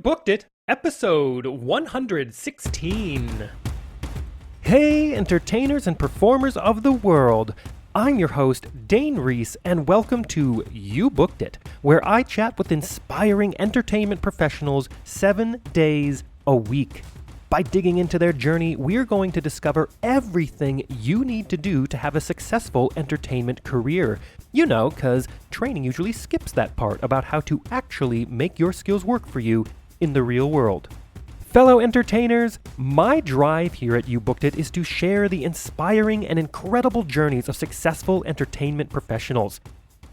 You Booked It, episode 116. Hey, entertainers and performers of the world. I'm your host, Dane Reese, and welcome to You Booked It, where I chat with inspiring entertainment professionals 7 days a week. By digging into their journey, we're going to discover everything you need to do to have a successful entertainment career. You know, because training usually skips that part about how to actually make your skills work for you in the real world. Fellow entertainers, my drive here at You Booked It is to share the inspiring and incredible journeys of successful entertainment professionals.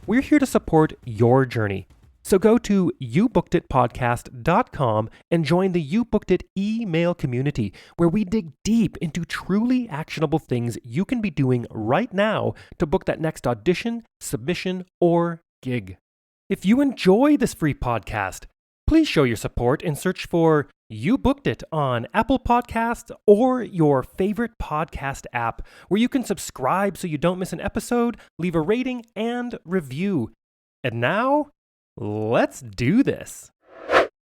We're here to support your journey. So go to youbookeditpodcast.com and join the You Booked It email community, where we dig deep into truly actionable things you can be doing right now to book that next audition, submission, or gig. If you enjoy this free podcast, please show your support and search for You Booked It on Apple Podcasts or your favorite podcast app, where you can subscribe so you don't miss an episode, leave a rating, and review. And now, let's do this.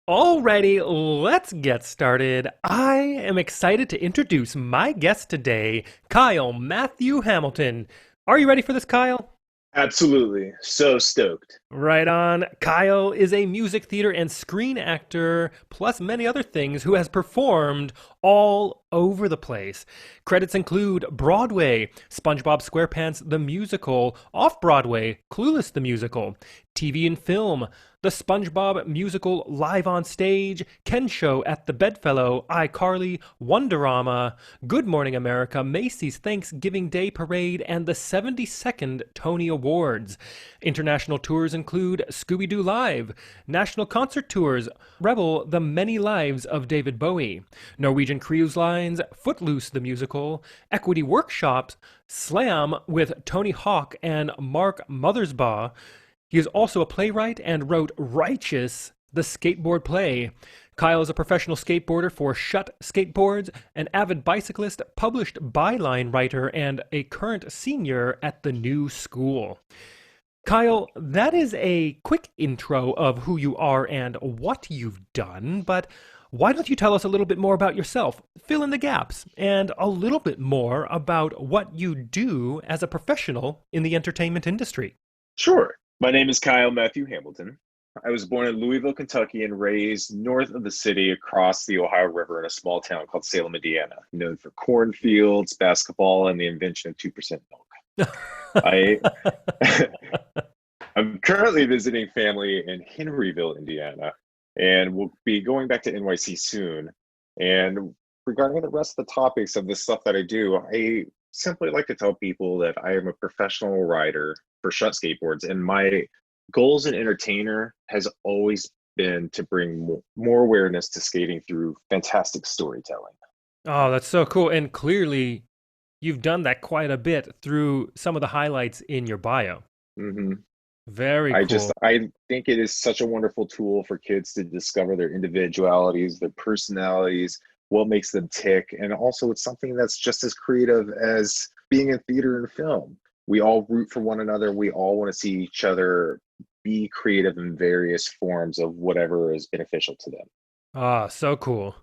Alrighty, let's get started. I am excited to introduce my guest today, Kyle Matthew Hamilton. Are you ready for this, Kyle? Absolutely. So stoked. Right on. Kyle is a music theater and screen actor, plus many other things, who has performed all over the place. Credits include Broadway, SpongeBob SquarePants the Musical, Off-Broadway, Clueless the Musical, TV and film, the SpongeBob Musical Live on Stage, Ken Show at the Bedfellow, iCarly, Wonderama, Good Morning America, Macy's Thanksgiving Day Parade, and the 72nd Tony Awards. International tours include Scooby-Doo Live, national concert tours, Rebel, The Many Lives of David Bowie, Norwegian Cruise Lines, Footloose the Musical, Equity Workshops, Slam with Tony Hawk and Mark Mothersbaugh. He is also a playwright and wrote Righteous, the skateboard play. Kyle is a professional skateboarder for Shut Skateboards, an avid bicyclist, published byline writer, and a current senior at the New School. Kyle, that is a quick intro of who you are and what you've done, but why don't you tell us a little bit more about yourself, fill in the gaps, and a little bit more about what you do as a professional in the entertainment industry? Sure. My name is Kyle Matthew Hamilton. I was born in Louisville, Kentucky, and raised north of the city across the Ohio River in a small town called Salem, Indiana, known for cornfields, basketball, and the invention of 2% milk. I, I'm currently visiting family in Henryville, Indiana, and we'll be going back to NYC soon. And regarding the rest of the topics of the stuff that I do, I simply like to tell people that I am a professional rider for Shut Skateboards, and my goal as an entertainer has always been to bring more awareness to skating through fantastic storytelling. Oh, that's so cool. And clearly, you've done that quite a bit through some of the highlights in your bio. Mm-hmm. Very I cool. think it is such a wonderful tool for kids to discover their individualities, their personalities, what makes them tick. And also it's something that's just as creative as being in theater and film. We all root for one another. We all want to see each other be creative in various forms of whatever is beneficial to them. Ah, so cool.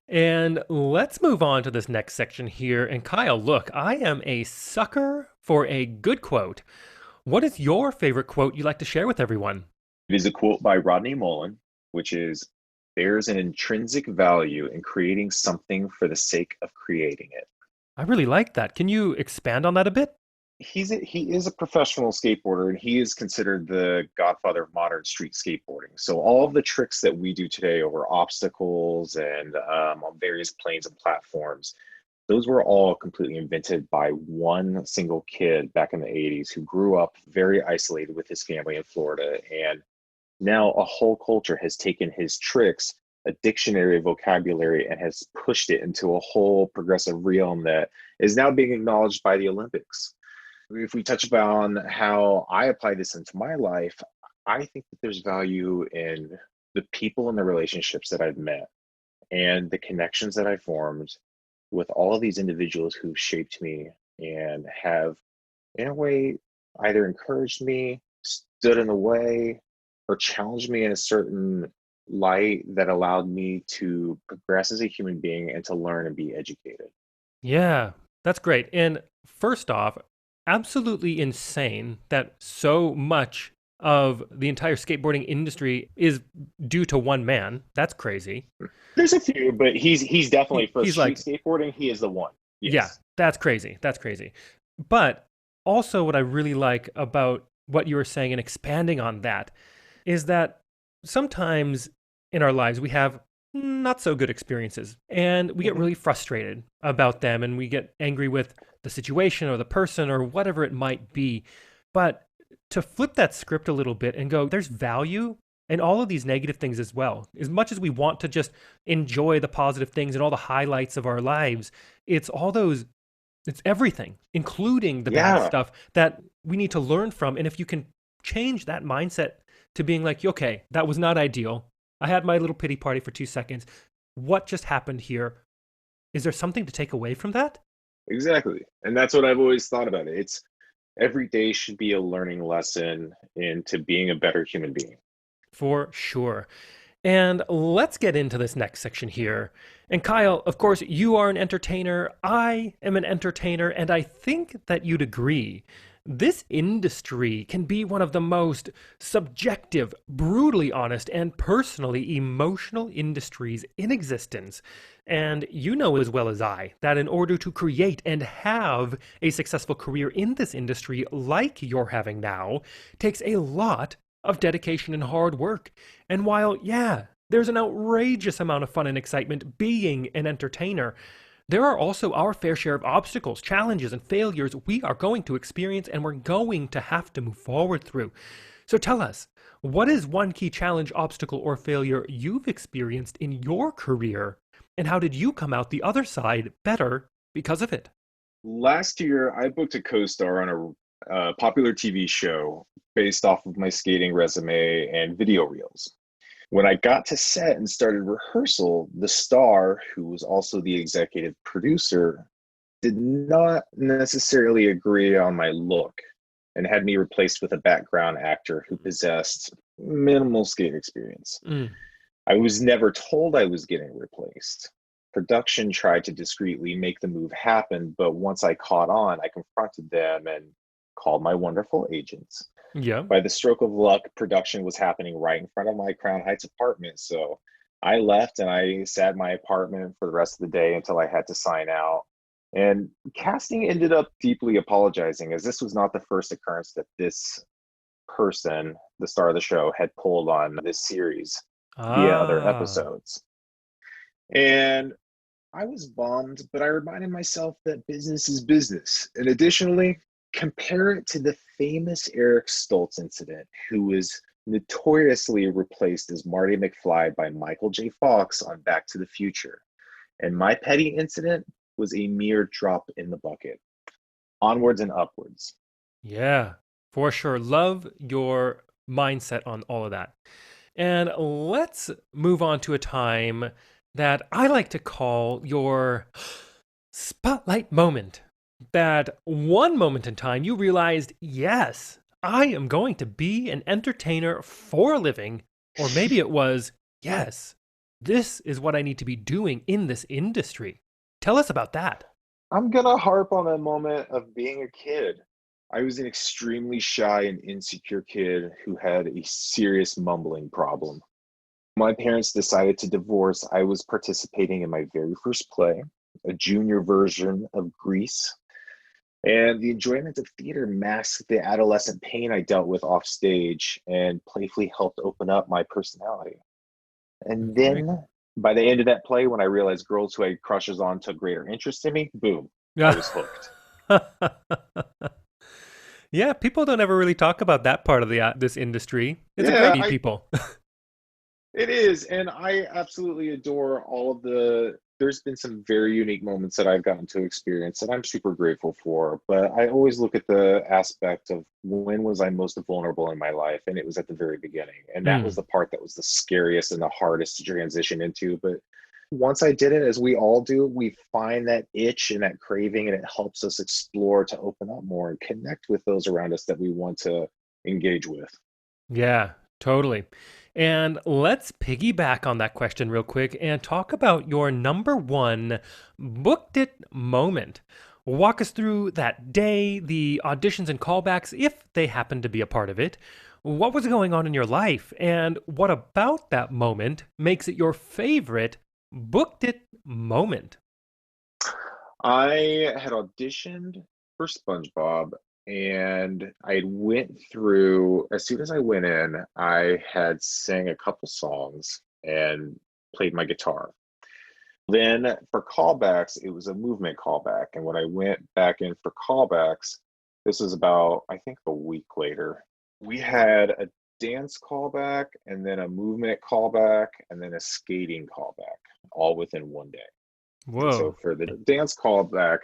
And let's move on to this next section here. And Kyle, look, I am a sucker for a good quote. What is your favorite quote you'd like to share with everyone? It is a quote by Rodney Mullen, which is, "There's an intrinsic value in creating something for the sake of creating it." I really like that. Can you expand on that a bit? He is a professional skateboarder, and he is considered the godfather of modern street skateboarding. So all of the tricks that we do today over obstacles and on various planes and platforms, those were all completely invented by one single kid back in the 80s who grew up very isolated with his family in Florida. And now a whole culture has taken his tricks, a dictionary of vocabulary, and has pushed it into a whole progressive realm that is now being acknowledged by the Olympics. If we touch upon how I apply this into my life, I think that there's value in the people and the relationships that I've met and the connections that I formed with all of these individuals who've shaped me and have, in a way, either encouraged me, stood in the way, or challenged me in a certain light that allowed me to progress as a human being and to learn and be educated. Yeah, that's great. And first off, absolutely insane that so much of the entire skateboarding industry is due to one man. That's crazy. There's a few, but he's definitely for He's street like, skateboarding. He is the one. yeah, Yes. that's crazy. That's crazy. But also, what I really like about what you were saying and expanding on that is that sometimes in our lives we have not so good experiences and we get Hmm. really frustrated about them and we get angry with the situation or the person or whatever it might be. But to flip that script a little bit and go, there's value in all of these negative things as well. As much as we want to just enjoy the positive things and all the highlights of our lives, it's all those, it's everything, including the bad Yeah, stuff that we need to learn from. And if you can change that mindset to being like, okay, that was not ideal. I had my little pity party for 2 seconds. What just happened here? Is there something to take away from that? exactly. And that's what I've always thought about it. It's every day should be a learning lesson into being a better human being. For sure. And let's get into this next section here. And Kyle, of course, you are an entertainer. I am an entertainer. And I think that you'd agree. This industry can be one of the most subjective, brutally honest, and personally emotional industries in existence. And you know as well as I that in order to create and have a successful career in this industry like you're having now, takes a lot of dedication and hard work. And while, yeah, there's an outrageous amount of fun and excitement being an entertainer, there are also our fair share of obstacles, challenges, and failures we are going to experience and we're going to have to move forward through. So tell us, what is one key challenge, obstacle, or failure you've experienced in your career? And how did you come out the other side better because of it? Last year, I booked a co-star on a popular TV show based off of my skating resume and video reels. When I got to set and started rehearsal, the star, who was also the executive producer, did not necessarily agree on my look and had me replaced with a background actor who possessed minimal skate experience. Mm, I was never told I was getting replaced. Production tried to discreetly make the move happen, but once I caught on, I confronted them and called my wonderful agents. yeah. By the stroke of luck, production was happening right in front of my Crown Heights apartment. So I left and I sat in my apartment for the rest of the day until I had to sign out. And casting ended up deeply apologizing, as this was not the first occurrence that this person, the star of the show, had pulled on this series via other Ah, episodes. And I was bummed, but I reminded myself that business is business. And additionally, compare it to the famous Eric Stoltz incident, who was notoriously replaced as Marty McFly by Michael J. Fox on Back to the Future. And my petty incident was a mere drop in the bucket. Onwards and upwards. yeah, for sure. Love your mindset on all of that. And let's move on to a time that I like to call your spotlight moment. That one moment in time you realized, yes, I am going to be an entertainer for a living. Or maybe it was, yes, this is what I need to be doing in this industry. Tell us about that. I'm going to harp on that moment of being a kid. I was an extremely shy and insecure kid who had a serious mumbling problem. My parents decided to divorce. I was participating in my very first play, a junior version of Grease, and the enjoyment of theater masked the adolescent pain I dealt with off stage and playfully helped open up my personality. And Very then by the end of that play, when I realized girls who I had crushes on took greater interest in me, boom, I cool. was hooked. Yeah, people don't ever really talk about that part of the this industry. It's a great Yeah, meet I people. It is, and I absolutely adore all of the. There's been some very unique moments that I've gotten to experience that I'm super grateful for. But I always look at the aspect of when was I most vulnerable in my life, and it was at the very beginning. And that was Mm, the part that was the scariest and the hardest to transition into. But once I did it, as we all do, we find that itch and that craving, and it helps us explore to open up more and connect with those around us that we want to engage with. yeah, totally. And let's piggyback on that question real quick and talk about your number one booked it moment. Walk us through that day, the auditions and callbacks, if they happen to be a part of it. What was going on in your life, and what about that moment makes it your favorite booked it moment? I had auditioned for SpongeBob and I went through, as soon as I went in, I had sang a couple songs and played my guitar. Then for callbacks, it was a movement callback. And when I went back in for callbacks, this was about, I think, a week later, we had a dance callback and then a movement callback and then a skating callback all within one day. And so Whoa. for the dance callback,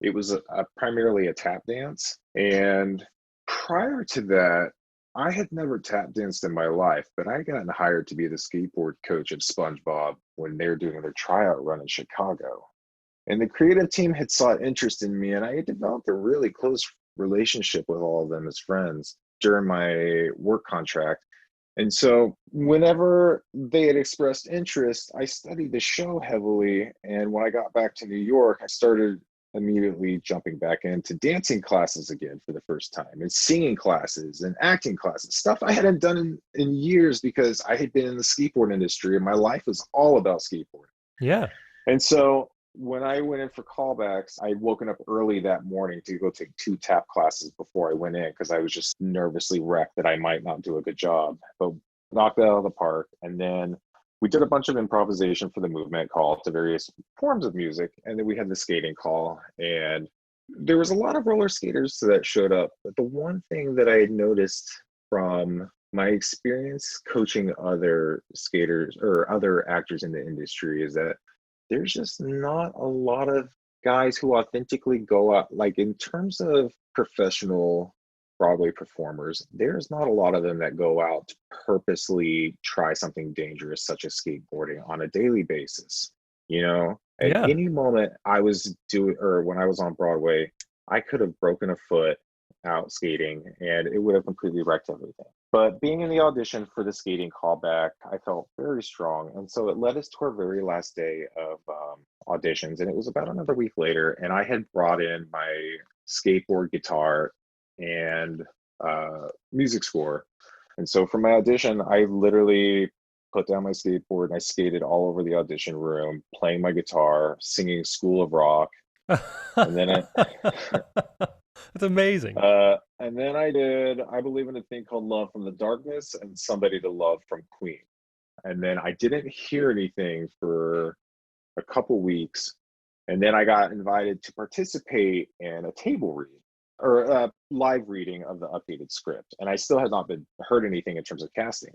it was primarily a tap dance. And prior to that, I had never tap danced in my life, but I gotten hired to be the skateboard coach of SpongeBob when they were doing their tryout run in Chicago. And the creative team had sought interest in me, and I had developed a really close relationship with all of them as friends during my work contract. And so, whenever they had expressed interest, I studied the show heavily. And when I got back to New York, I started immediately jumping back into dancing classes again for the first time, and singing classes and acting classes, stuff I hadn't done in years because I had been in the skateboard industry and my life was all about skateboarding. Yeah. And so, when I went in for callbacks, I'd woken up early that morning to go take two tap classes before I went in because I was just nervously wrecked that I might not do a good job. But knocked it out of the park. And then we did a bunch of improvisation for the movement call to various forms of music. And then we had the skating call. And there was a lot of roller skaters that showed up. But the one thing that I had noticed from my experience coaching other skaters or other actors in the industry is that there's just not a lot of guys who authentically go out, like in terms of professional Broadway performers, there's not a lot of them that go out to purposely try something dangerous, such as skateboarding, on a daily basis. You know, at Yeah. any moment I was doing, or when I was on Broadway, I could have broken a foot out skating and it would have completely wrecked everything. But being in the audition for the skating callback, I felt very strong. And so it led us to our very last day of auditions. And it was about another week later. And I had brought in my skateboard guitar and music score. And so for my audition, I literally put down my skateboard and I skated all over the audition room, playing my guitar, singing School of Rock. And then That's amazing. and then I did I Believe in a Thing Called Love from the Darkness and Somebody to Love from Queen. And then I didn't hear anything for a couple weeks. And then I got invited to participate in a table read or a live reading of the updated script. And I still had not been heard anything in terms of casting.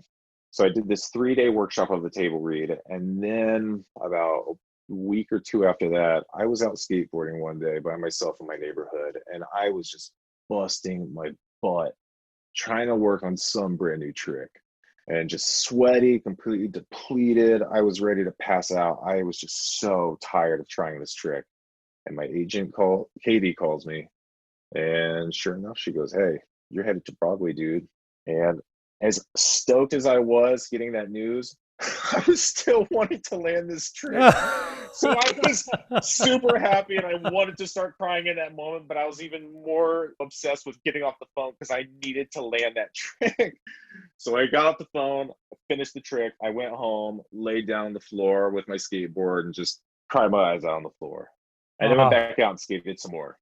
So I did this 3-day workshop of the table read. And then about a week or two after that, I was out skateboarding one day by myself in my neighborhood. And I was just busting my butt trying to work on some brand new trick and just sweaty, completely depleted. I was ready to pass out. I was just so tired of trying this trick. And my agent Katie calls me, and sure enough, she goes, "Hey, you're headed to Broadway, dude." And as stoked as I was getting that news, I was still wanting to land this trick. So I was super happy and I wanted to start crying in that moment, but I was even more obsessed with getting off the phone because I needed to land that trick. So I got off the phone, finished the trick. I went home, laid down on the floor with my skateboard and just cried my eyes out on the floor. And then went Oh. back out and skated some more.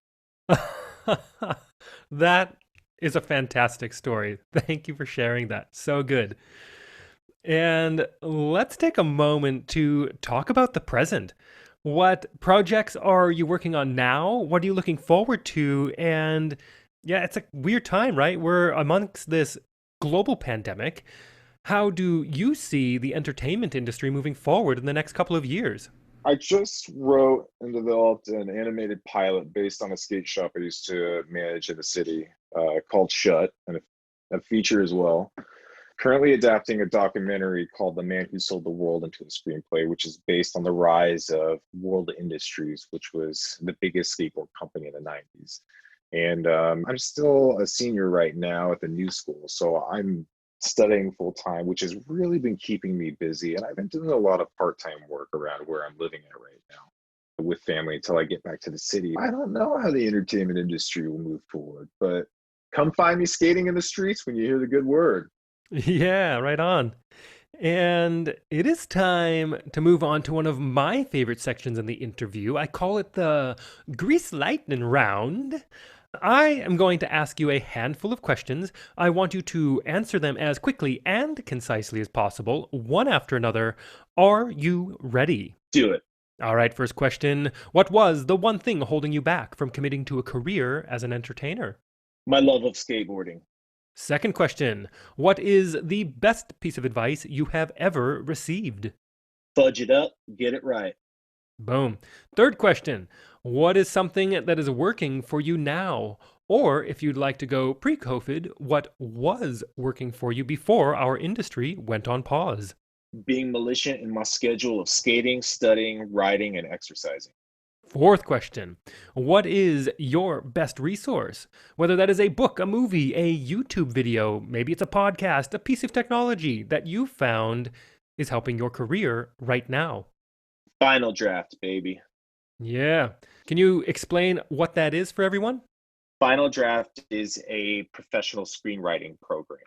That is a fantastic story. Thank you for sharing that. So good. And let's take a moment to talk about the present. What projects are you working on now? What are you looking forward to? And yeah, it's a weird time, right? We're amongst this global pandemic. How do you see the entertainment industry moving forward in the next couple of years? I just wrote and developed an animated pilot based on a skate shop I used to manage in the city called Shut, and a feature as well. Currently adapting a documentary called The Man Who Sold the World into a Screenplay, which is based on the rise of World Industries, which was the biggest skateboard company in the 90s. And I'm still a senior right now at the new school. So I'm studying full time, which has really been keeping me busy. And I've been doing a lot of part time work around where I'm living at right now with family until I get back to the city. I don't know how the entertainment industry will move forward, but come find me skating in the streets when you hear the good word. Yeah, right on. And it is time to move on to one of my favorite sections in the interview. I call it the Grease Lightning Round. I am going to ask you a handful of questions. I want you to answer them as quickly and concisely as possible, one after another. Are you ready? Do it. All right, first question. What was the one thing holding you back from committing to a career as an entertainer? My love of skateboarding. Second question. What is the best piece of advice you have ever received? Fudge it up, get it right. Boom. Third question. What is something that is working for you now? Or if you'd like to go pre-COVID, what was working for you before our industry went on pause? Being militant in my schedule of skating, studying, riding, and exercising. Fourth question. What is your best resource? Whether that is a book, a movie, a YouTube video, maybe it's a podcast, a piece of technology that you found is helping your career right now. Final draft, baby. Yeah. Can you explain what that is for everyone? Final Draft is a professional screenwriting program.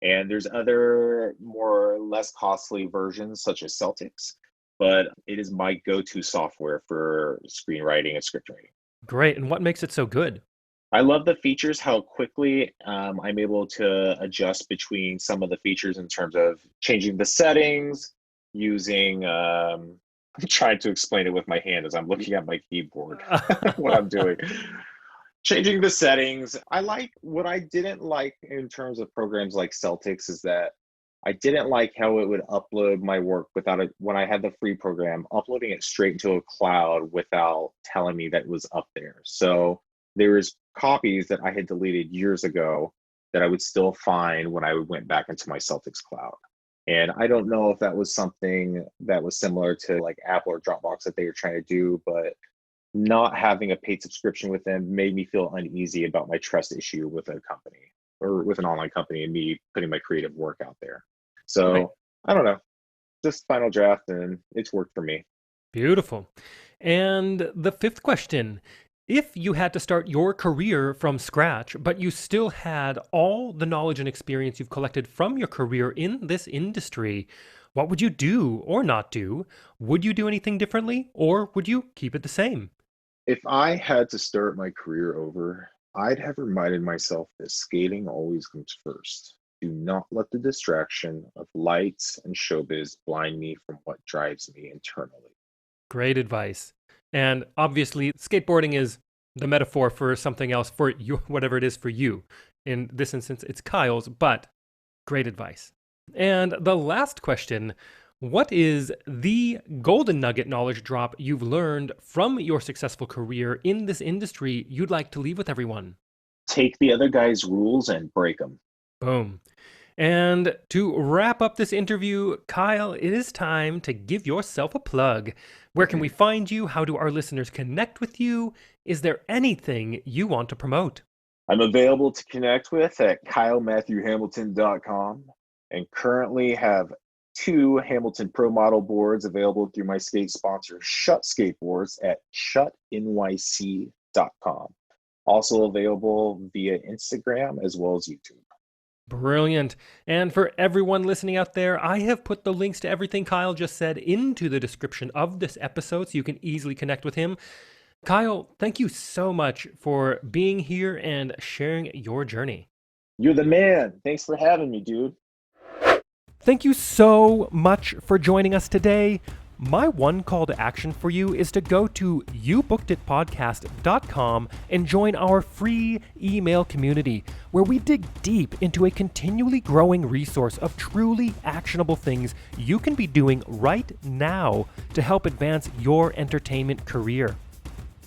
And there's other more or less costly versions such as Celtics, but it is my go-to software for screenwriting and script writing. Great. And what makes it so good? I love the features, how quickly I'm able to adjust between some of the features in terms of changing the settings, using, I'm trying to explain it with my hand as I'm looking at my keyboard, what I'm doing. Changing the settings. What I didn't like in terms of programs like Celtics is that I didn't like how it would upload my work without it. When I had the free program, uploading it straight into a cloud without telling me that it was up there. So there's copies that I had deleted years ago that I would still find when I went back into my Celtics cloud. And I don't know if that was something that was similar to like Apple or Dropbox that they were trying to do, but not having a paid subscription with them made me feel uneasy about my trust issue with a company or with an online company and me putting my creative work out there. So Right. I don't know, just Final Draft, and it's worked for me. Beautiful. And the fifth question. If you had to start your career from scratch, but you still had all the knowledge and experience you've collected from your career in this industry, what would you do or not do? Would you do anything differently, or would you keep it the same? If I had to start my career over, I'd have reminded myself that skating always comes first. Do not let the distraction of lights and showbiz blind me from what drives me internally. Great advice. And obviously, skateboarding is the metaphor for something else for you, whatever it is for you. In this instance, it's Kyle's, but great advice. And the last question. What is the golden nugget knowledge drop you've learned from your successful career in this industry you'd like to leave with everyone? Take the other guy's rules and break them. Boom. And to wrap up this interview, Kyle, it is time to give yourself a plug. Where can we find you? How do our listeners connect with you? Is there anything you want to promote? I'm available to connect with at kylematthewhamilton.com and currently have 2 Hamilton Pro Model boards available through my skate sponsor, Shut Skateboards, at shutnyc.com. Also available via Instagram as well as YouTube. Brilliant. And for everyone listening out there, I have put the links to everything Kyle just said into the description of this episode so you can easily connect with him. Kyle, thank you so much for being here and sharing your journey. You're the man. Thanks for having me, dude. Thank you so much for joining us today. My one call to action for you is to go to youbookeditpodcast.com and join our free email community where we dig deep into a continually growing resource of truly actionable things you can be doing right now to help advance your entertainment career.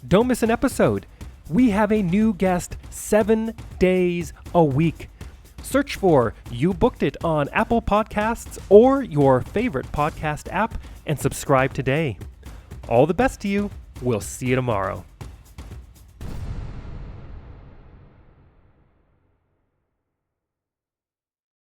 Don't miss an episode. We have a new guest 7 days a week. Search for You Booked It on Apple Podcasts or your favorite podcast app and subscribe today. All the best to you. We'll see you tomorrow.